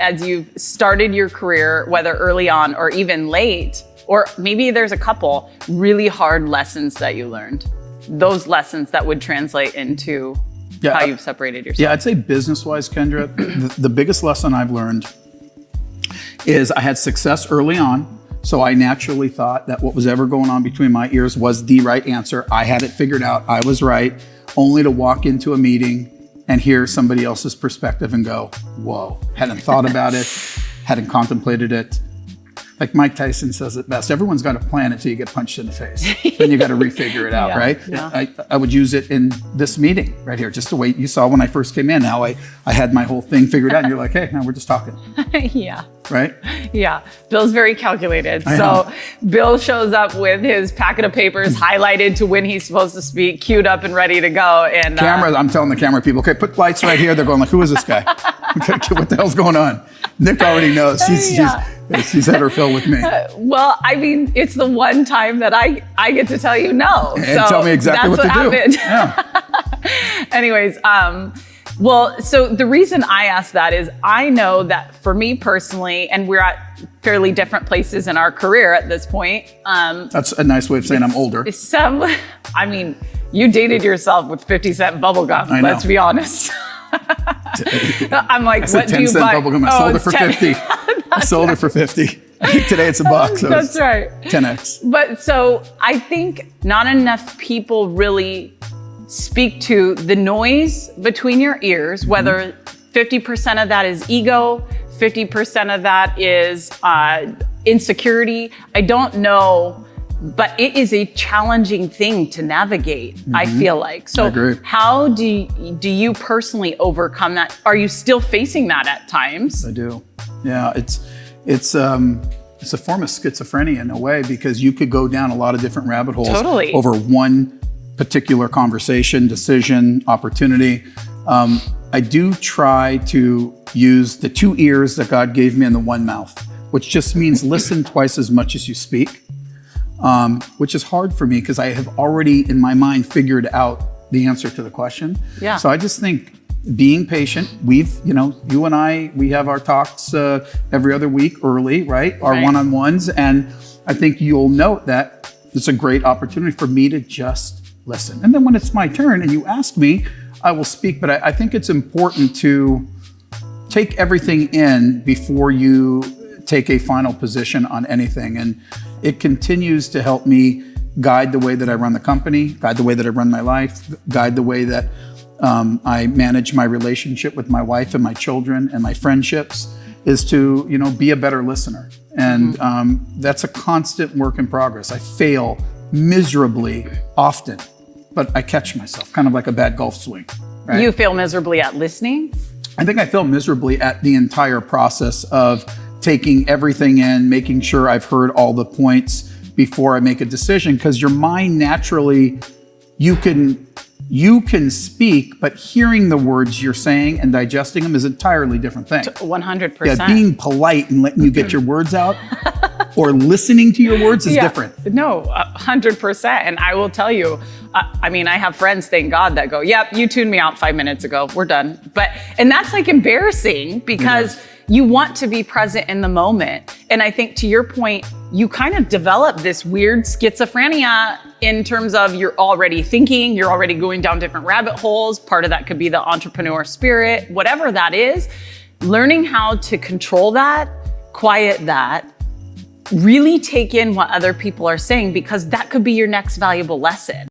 as you've started your career, whether early on or even late, or maybe there's a couple really hard lessons that you learned? Those lessons that would translate into how you've separated yourself. Yeah, I'd say business-wise, Kendra, the biggest lesson I've learned is I had success early on. So I naturally thought that what was ever going on between my ears was the right answer. I had it figured out. I was right, only to walk into a meeting and hear somebody else's perspective and go, whoa, hadn't thought about it, hadn't contemplated it. Like Mike Tyson says it best, everyone's got a plan until you get punched in the face. Then you got to refigure it out, right? Yeah. I would use it in this meeting right here, just the way you saw when I first came in, how I had my whole thing figured out and you're like, hey, now we're just talking. Yeah. Right? Yeah. Bill's very calculated. So Bill shows up with his packet of papers highlighted to when he's supposed to speak, queued up and ready to go. And camera, I'm telling the camera people, okay, put lights right here. They're going like, who is this guy? What the hell's going on? Nick already knows. She's had her fill with me. Well, I mean, it's the one time that I get to tell you no. And so tell me exactly what to happened. do. Yeah. Anyways, well, so the reason I asked that is I know that for me personally, and we're at fairly different places in our career at this point. That's a nice way of saying I'm older. I mean, you dated yourself with 50-cent bubblegum, let's be honest. I'm like, what do you buy? Bubblegum. I sold it for 50. I sold it for 50. I think today it's $1. So that's right. 10x. But so I think not enough people really speak to the noise between your ears, whether 50% of that is ego, 50% of that is insecurity. I don't know, but it is a challenging thing to navigate, I feel like. So I agree. How do you personally overcome that? Are you still facing that at times? I do. Yeah, it's a form of schizophrenia in a way, because you could go down a lot of different rabbit holes over one particular conversation, decision, opportunity. I do try to use the 2 ears that God gave me and the 1 mouth, which just means listen twice as much as you speak, which is hard for me because I have already in my mind figured out the answer to the question. Yeah. So I just think being patient, you and I, we have our talks every other week early, right? Our one-on-ones. And I think you'll note that it's a great opportunity for me to just listen. And then when it's my turn and you ask me, I will speak. But I think it's important to take everything in before you take a final position on anything. And it continues to help me guide the way that I run the company, guide the way that I run my life, guide the way that I manage my relationship with my wife and my children and my friendships, is to, be a better listener. And that's a constant work in progress. I fail miserably often, but I catch myself, kind of like a bad golf swing. Right? You fail miserably at listening? I think I fail miserably at the entire process of taking everything in, making sure I've heard all the points before I make a decision, because your mind naturally, you can speak, but hearing the words you're saying and digesting them is an entirely different thing. 100%. Yeah, being polite and letting you get your words out or listening to your words is different. No, 100%. And I will tell you, I have friends, thank God, that go, yep, you tuned me out 5 minutes ago, we're done. And that's like embarrassing because you want to be present in the moment. And I think to your point, you kind of develop this weird schizophrenia in terms of you're already thinking, you're already going down different rabbit holes. Part of that could be the entrepreneur spirit, whatever that is. Learning how to control that, quiet that, really take in what other people are saying, because that could be your next valuable lesson.